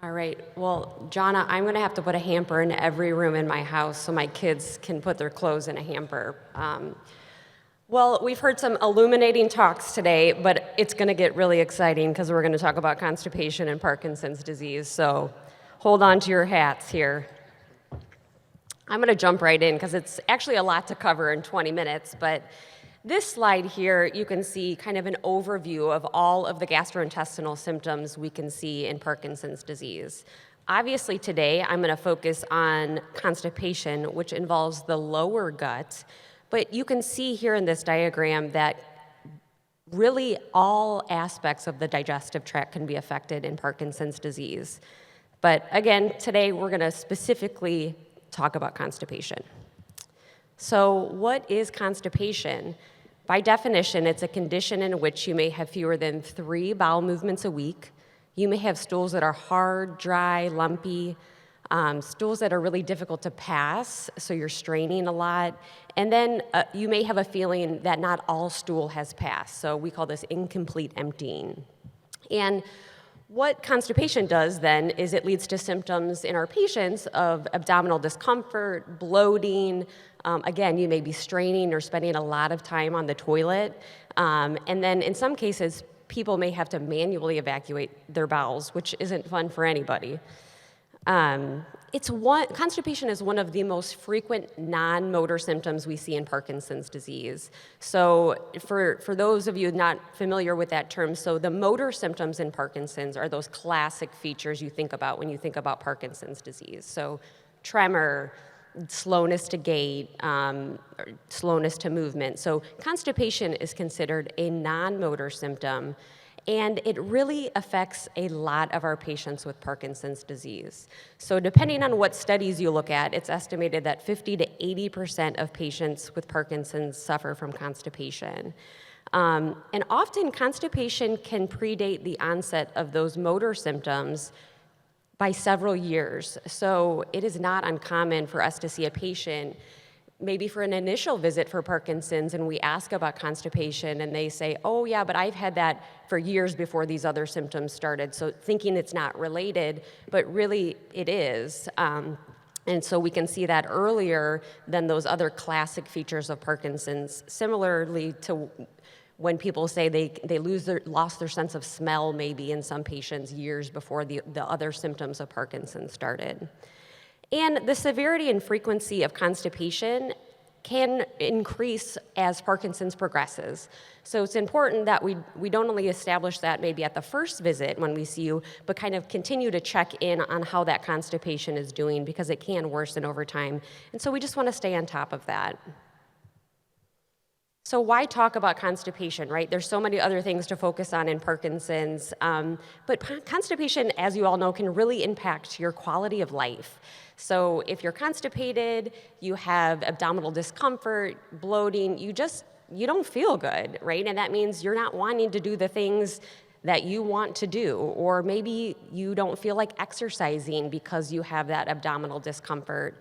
All right, well, Jonna, I'm gonna have to put a hamper in every room in my house so my kids can put their clothes in a hamper. Well, we've heard some illuminating talks today, but it's gonna get really exciting because we're gonna talk about constipation and Parkinson's disease, so hold on to your hats here. I'm gonna jump right in because it's actually a lot to cover in 20 minutes, but this slide here, you can see kind of an overview of all of the gastrointestinal symptoms we can see in Parkinson's disease. Obviously today, I'm gonna focus on constipation, which involves the lower gut, but you can see here in this diagram that really all aspects of the digestive tract can be affected in Parkinson's disease. But again, today we're gonna specifically talk about constipation. So what is constipation? By definition, it's a condition in which you may have fewer than 3 bowel movements a week. You may have stools that are hard, dry, lumpy, stools that are really difficult to pass, so you're straining a lot. And then you may have a feeling that not all stool has passed, so we call this incomplete emptying. And what constipation does then is it leads to symptoms in our patients of abdominal discomfort, bloating. Again, you may be straining or spending a lot of time on the toilet. And then in some cases, people may have to manually evacuate their bowels, which isn't fun for anybody. Constipation is one of the most frequent non-motor symptoms we see in Parkinson's disease. So for those of you not familiar with that term, so the motor symptoms in Parkinson's are those classic features you think about when you think about Parkinson's disease. So tremor, slowness to gait, slowness to movement. So constipation is considered a non-motor symptom, and it really affects a lot of our patients with Parkinson's disease. So depending on what studies you look at, it's estimated that 50 to 80% of patients with Parkinson's suffer from constipation. And often constipation can predate the onset of those motor symptoms by several years. So it is not uncommon for us to see a patient maybe for an initial visit for Parkinson's and we ask about constipation and they say, oh yeah, but I've had that for years before these other symptoms started. So thinking it's not related, but really it is. And so we can see that earlier than those other classic features of Parkinson's, similarly to when people say they lost their sense of smell maybe in some patients years before the other symptoms of Parkinson's started. And the severity and frequency of constipation can increase as Parkinson's progresses. So it's important that we don't only establish that maybe at the first visit when we see you, but kind of continue to check in on how that constipation is doing because it can worsen over time. And so we just want to stay on top of that. So why talk about constipation, right? There's so many other things to focus on in Parkinson's, but constipation, as you all know, can really impact your quality of life. So if you're constipated, you have abdominal discomfort, bloating, you don't feel good, right? And that means you're not wanting to do the things that you want to do, or maybe you don't feel like exercising because you have that abdominal discomfort.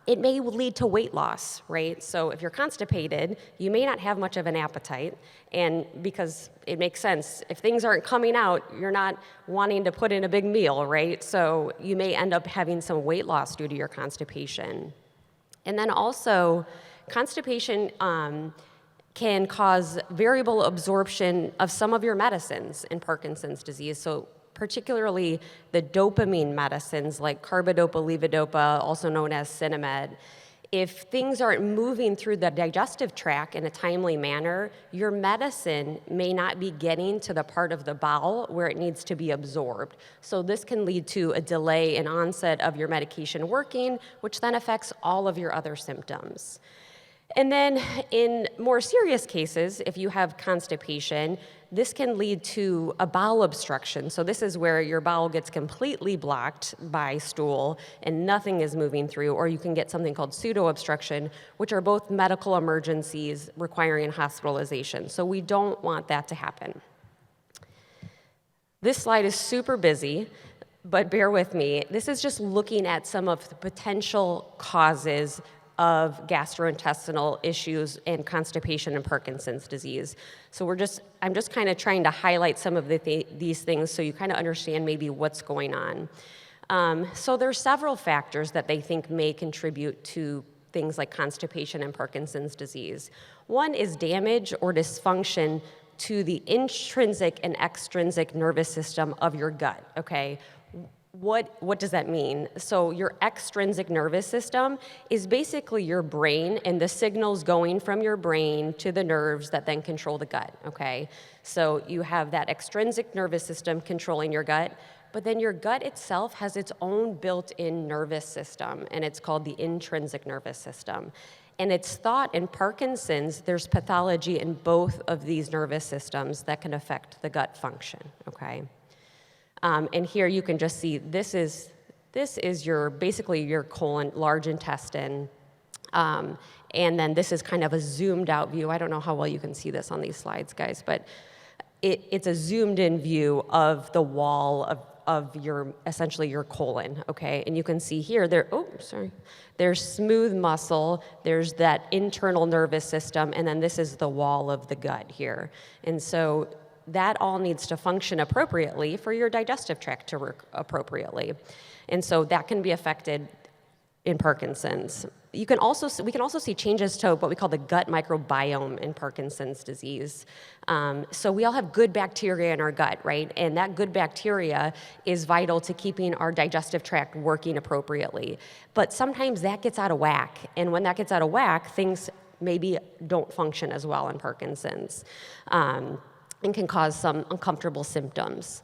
It may lead to weight loss, right? So if you're constipated, you may not have much of an appetite, and because it makes sense, if things aren't coming out, you're not wanting to put in a big meal, right? So you may end up having some weight loss due to your constipation. And then also, constipation can cause variable absorption of some of your medicines in Parkinson's disease. So particularly the dopamine medicines like carbidopa, levodopa, also known as Sinemed. If things aren't moving through the digestive tract in a timely manner, your medicine may not be getting to the part of the bowel where it needs to be absorbed. So this can lead to a delay in onset of your medication working, which then affects all of your other symptoms. And then in more serious cases, if you have constipation, this can lead to a bowel obstruction. So this is where your bowel gets completely blocked by stool and nothing is moving through, or you can get something called pseudo-obstruction, which are both medical emergencies requiring hospitalization. So we don't want that to happen. This slide is super busy, but bear with me. This is just looking at some of the potential causes of gastrointestinal issues and constipation and Parkinson's disease. So I'm just kind of trying to highlight some of these things so you kind of understand maybe what's going on. So there's several factors that they think may contribute to things like constipation and Parkinson's disease. One is damage or dysfunction to the intrinsic and extrinsic nervous system of your gut, okay? What does that mean? So your extrinsic nervous system is basically your brain and the signals going from your brain to the nerves that then control the gut, okay? So you have that extrinsic nervous system controlling your gut, but then your gut itself has its own built-in nervous system, and it's called the intrinsic nervous system. And it's thought in Parkinson's, there's pathology in both of these nervous systems that can affect the gut function, okay? And here you can just see this is basically your colon, large intestine, and then this is kind of a zoomed out view. I don't know how well you can see this on these slides, guys, but it's a zoomed in view of the wall of essentially your colon, okay? And you can see here, there's smooth muscle, there's that internal nervous system, and then this is the wall of the gut here. And so that all needs to function appropriately for your digestive tract to work appropriately. And so that can be affected in Parkinson's. We can also see changes to what we call the gut microbiome in Parkinson's disease. So we all have good bacteria in our gut, right? And that good bacteria is vital to keeping our digestive tract working appropriately. But sometimes that gets out of whack. And when that gets out of whack, things maybe don't function as well in Parkinson's. And can cause some uncomfortable symptoms.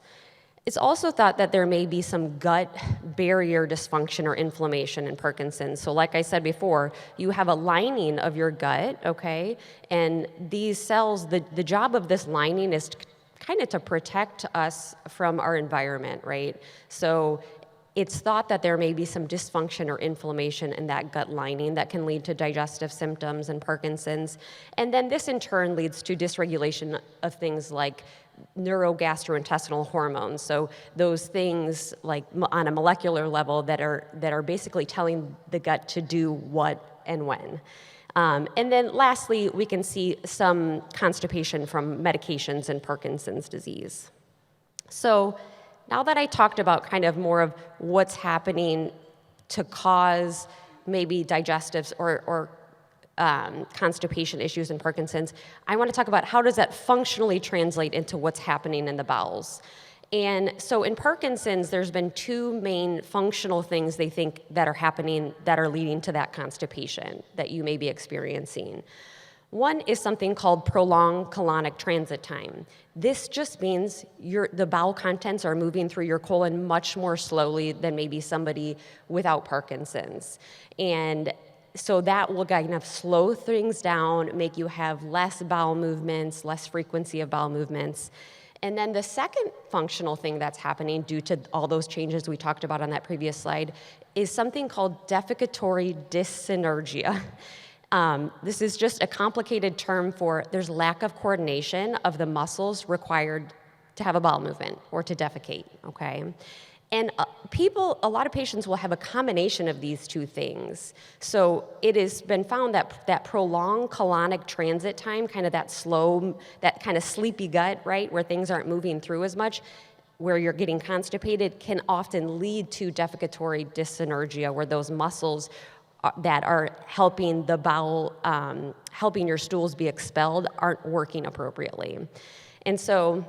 It's also thought that there may be some gut barrier dysfunction or inflammation in Parkinson's. So like I said before, you have a lining of your gut, okay? And these cells, the job of this lining is kind of to protect us from our environment, right? So it's thought that there may be some dysfunction or inflammation in that gut lining that can lead to digestive symptoms and Parkinson's. And then this in turn leads to dysregulation of things like neurogastrointestinal hormones. So those things like on a molecular level that are basically telling the gut to do what and when. And then lastly, we can see some constipation from medications in Parkinson's disease. So now that I talked about kind of more of what's happening to cause maybe digestives or constipation issues in Parkinson's, I want to talk about how does that functionally translate into what's happening in the bowels. And so in Parkinson's, there's been two main functional things they think that are happening that are leading to that constipation that you may be experiencing. One is something called prolonged colonic transit time. This just means the bowel contents are moving through your colon much more slowly than maybe somebody without Parkinson's. And so that will kind of slow things down, make you have less bowel movements, less frequency of bowel movements. And then the second functional thing that's happening due to all those changes we talked about on that previous slide is something called defecatory dyssynergia. This is just a complicated term for there's lack of coordination of the muscles required to have a bowel movement or to defecate, okay? And a lot of patients will have a combination of these two things. So it has been found that prolonged colonic transit time, kind of that slow, that kind of sleepy gut, right, where things aren't moving through as much, where you're getting constipated, can often lead to defecatory dyssynergia, where those muscles that are helping the bowel, helping your stools be expelled, aren't working appropriately. And so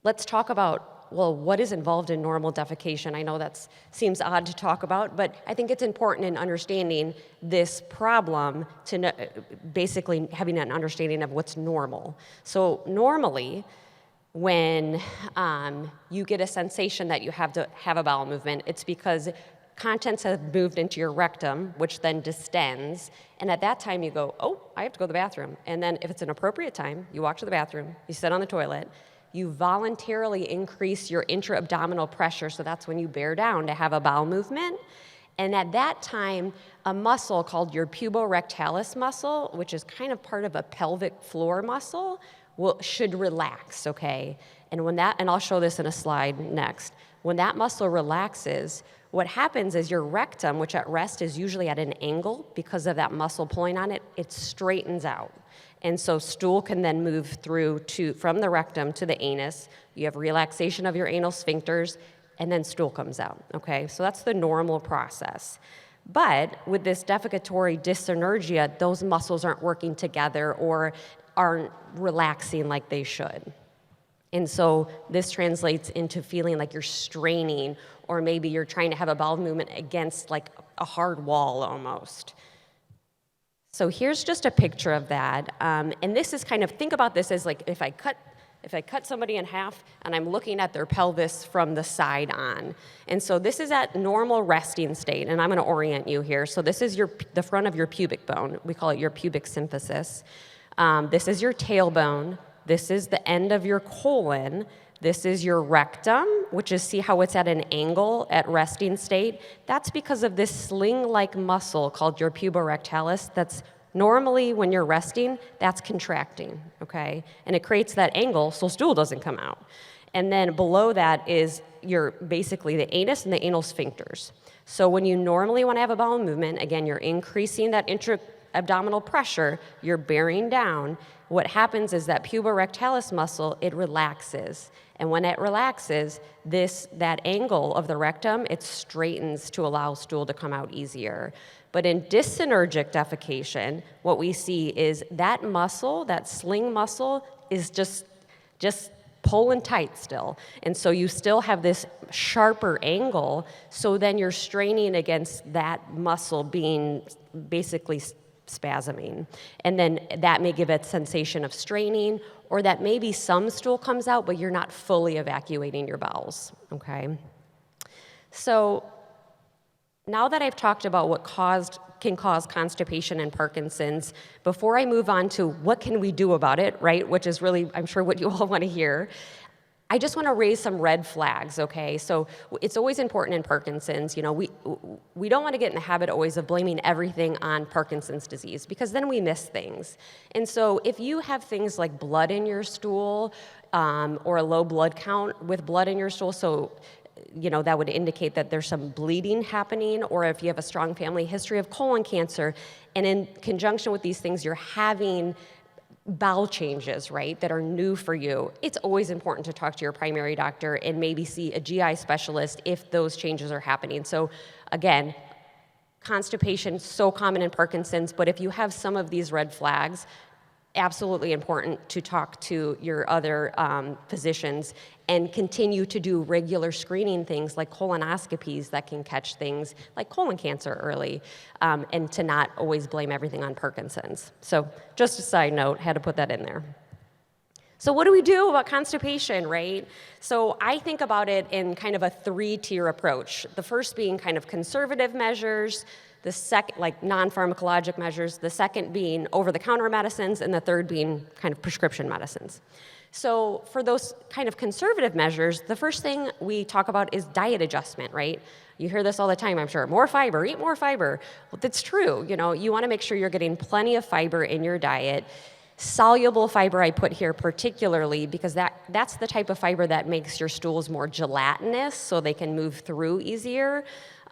let's talk about, well, what is involved in normal defecation? I know that seems odd to talk about, but I think it's important in understanding this problem to basically having an understanding of what's normal. So normally, when you get a sensation that you have to have a bowel movement, it's because contents have moved into your rectum, which then distends, and at that time you go, oh, I have to go to the bathroom. And then if it's an appropriate time, you walk to the bathroom, you sit on the toilet, you voluntarily increase your intra-abdominal pressure, so that's when you bear down to have a bowel movement. And at that time, a muscle called your puborectalis muscle, which is kind of part of a pelvic floor muscle, should relax, okay? And I'll show this in a slide next. When that muscle relaxes, what happens is your rectum, which at rest is usually at an angle because of that muscle pulling on it, it straightens out. And so stool can then move through from the rectum to the anus. You have relaxation of your anal sphincters, and then stool comes out, okay? So that's the normal process. But with this defecatory dyssynergia, those muscles aren't working together or aren't relaxing like they should. And so this translates into feeling like you're straining, or maybe you're trying to have a bowel movement against like a hard wall almost. So here's just a picture of that. And this is kind of, think about this as like if I cut somebody in half and I'm looking at their pelvis from the side on. And so this is at normal resting state, and I'm gonna orient you here. So this is the front of your pubic bone. We call it your pubic symphysis. This is your tailbone. This is the end of your colon. This is your rectum, which is, see how it's at an angle at resting state? That's because of this sling-like muscle called your puborectalis that's normally, when you're resting, that's contracting, okay? And it creates that angle so stool doesn't come out. And then below that is basically the anus and the anal sphincters. So when you normally want to have a bowel movement, again, you're increasing that intra-abdominal pressure, you're bearing down. What happens is that puborectalis muscle, it relaxes. And when it relaxes, that angle of the rectum, it straightens to allow stool to come out easier. But in dyssynergic defecation, what we see is that muscle, that sling muscle, is just pulling tight still. And so you still have this sharper angle, so then you're straining against that muscle being basically spasming. And then that may give a sensation of straining, or that maybe some stool comes out, but you're not fully evacuating your bowels, okay? So now that I've talked about what can cause constipation and Parkinson's, before I move on to what can we do about it, right, which is really, I'm sure, what you all want to hear, I just want to raise some red flags, okay? So it's always important in Parkinson's, we don't want to get in the habit always of blaming everything on Parkinson's disease, because then we miss things. And so if you have things like blood in your stool, or a low blood count with blood in your stool, so that would indicate that there's some bleeding happening, or if you have a strong family history of colon cancer, and in conjunction with these things, you're having bowel changes, right, that are new for you, it's always important to talk to your primary doctor and maybe see a GI specialist if those changes are happening. So again, constipation, so common in Parkinson's, but if you have some of these red flags, absolutely important to talk to your other physicians and continue to do regular screening things like colonoscopies that can catch things like colon cancer early, and to not always blame everything on Parkinson's. So just a side note, had to put that in there. So what do we do about constipation, right? So I think about it in kind of a 3-tier approach. The first being kind of conservative measures, the second, like non-pharmacologic measures, the second being over-the-counter medicines, and the third being kind of prescription medicines. So for those kind of conservative measures, the first thing we talk about is diet adjustment, right? You hear this all the time, I'm sure. More fiber, eat more fiber. Well, that's true. You want to make sure you're getting plenty of fiber in your diet. Soluble fiber I put here particularly because that's the type of fiber that makes your stools more gelatinous so they can move through easier.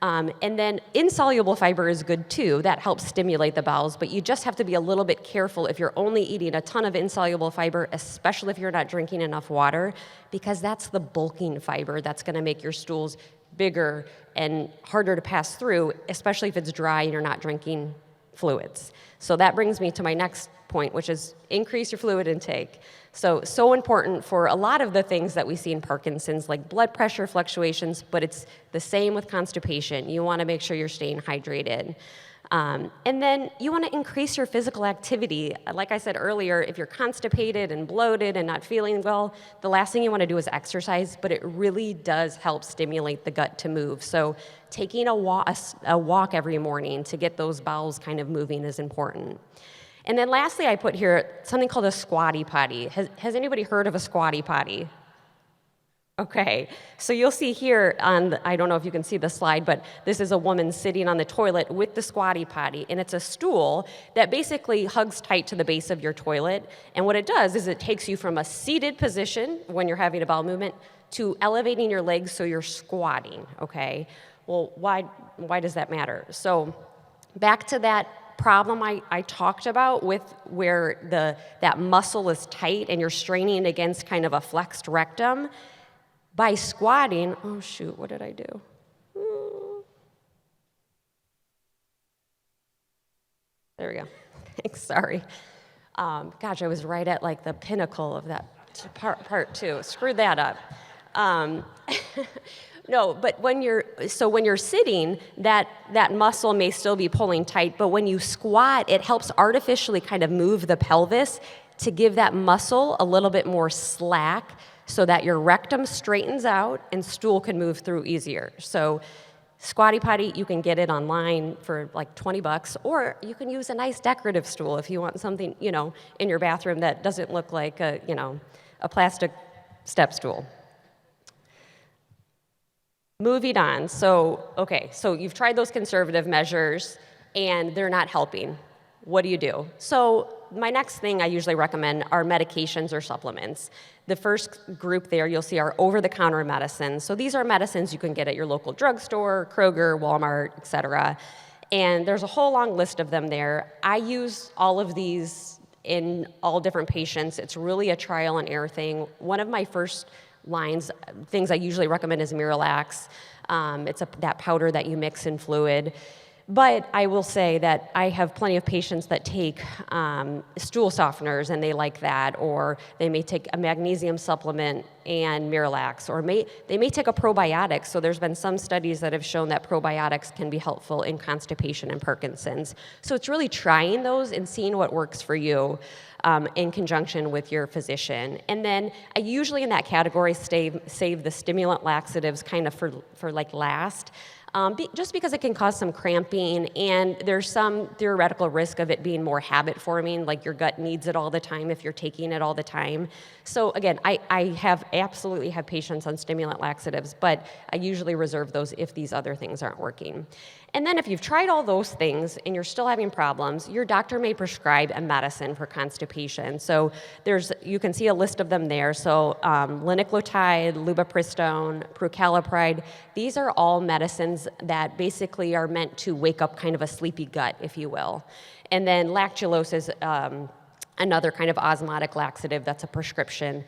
And then insoluble fiber is good too. That helps stimulate the bowels, but you just have to be a little bit careful if you're only eating a ton of insoluble fiber, especially if you're not drinking enough water, because that's the bulking fiber that's going to make your stools bigger and harder to pass through, especially if it's dry and you're not drinking fluids. So that brings me to my next point, which is increase your fluid intake. So important for a lot of the things that we see in Parkinson's, like blood pressure fluctuations, but it's the same with constipation. You want to make sure you're staying hydrated. And then you want to increase your physical activity. Like I said earlier, if you're constipated and bloated and not feeling well, the last thing you want to do is exercise, but it really does help stimulate the gut to move. So taking a walk every morning to get those bowels kind of moving is important. And then lastly, I put here something called a squatty potty. Has anybody heard of a squatty potty? Okay, so you'll see here I don't know if you can see the slide, but this is a woman sitting on the toilet with the squatty potty, and it's a stool that basically hugs tight to the base of your toilet. And what it does is it takes you from a seated position when you're having a bowel movement to elevating your legs so you're squatting, okay? Well, why does that matter? So back to that problem I talked about with where that muscle is tight and you're straining against kind of a flexed rectum. By squatting, oh shoot, what did I do? There we go. Thanks, sorry. Gosh, I was right at like the pinnacle of that part two. Screwed that up. No, but when you're sitting, that muscle may still be pulling tight, but when you squat, it helps artificially kind of move the pelvis to give that muscle a little bit more slack so that your rectum straightens out and stool can move through easier. So Squatty Potty, you can get it online for like $20, or you can use a nice decorative stool if you want something, in your bathroom that doesn't look like a plastic step stool. Moving on, so you've tried those conservative measures and they're not helping. What do you do? So my next thing I usually recommend are medications or supplements. The first group there you'll see are over-the-counter medicines. So these are medicines you can get at your local drugstore, Kroger, Walmart, etc. And there's a whole long list of them there. I use all of these in all different patients. It's really a trial and error thing. One of my first things I usually recommend is Miralax. It's that powder that you mix in fluid. But I will say that I have plenty of patients that take stool softeners and they like that, or they may take a magnesium supplement and Miralax, or they may take a probiotic. So there's been some studies that have shown that probiotics can be helpful in constipation and Parkinson's. So it's really trying those and seeing what works for you in conjunction with your physician. And then I usually in that category save the stimulant laxatives kind of for like last. Just because it can cause some cramping, and there's some theoretical risk of it being more habit-forming, like your gut needs it all the time if you're taking it all the time. So again, I absolutely have patients on stimulant laxatives, but I usually reserve those if these other things aren't working. And then if you've tried all those things and you're still having problems, your doctor may prescribe a medicine for constipation. So you can see a list of them there. So linaclotide, lubipristone, prucalopride, these are all medicines that basically are meant to wake up kind of a sleepy gut, if you will. And then lactulose is another kind of osmotic laxative that's a prescription.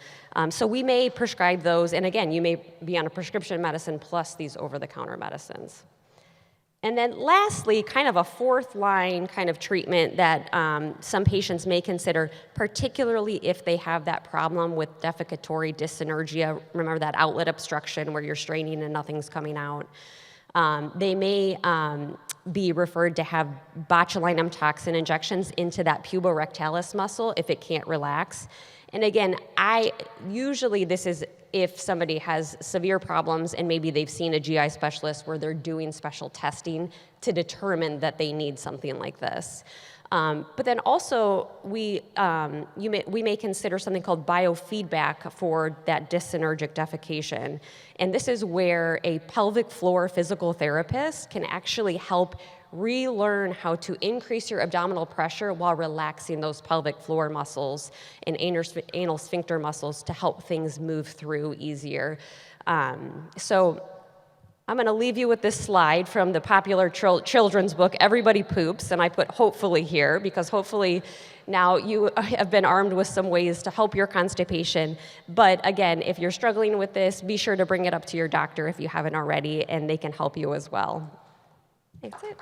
So we may prescribe those, and again, you may be on a prescription medicine plus these over-the-counter medicines. And then lastly, kind of a fourth line kind of treatment that some patients may consider, particularly if they have that problem with defecatory dyssynergia. Remember that outlet obstruction where you're straining and nothing's coming out. They may be referred to have botulinum toxin injections into that puborectalis muscle if it can't relax. And again, this is if somebody has severe problems and maybe they've seen a GI specialist where they're doing special testing to determine that they need something like this. But then also, we may consider something called biofeedback for that dyssynergic defecation. And this is where a pelvic floor physical therapist can actually help relearn how to increase your abdominal pressure while relaxing those pelvic floor muscles and anal sphincter muscles to help things move through easier. So I'm going to leave you with this slide from the popular children's book, Everybody Poops, and I put hopefully here because hopefully now you have been armed with some ways to help your constipation. But again, if you're struggling with this, be sure to bring it up to your doctor if you haven't already, and they can help you as well. That's it.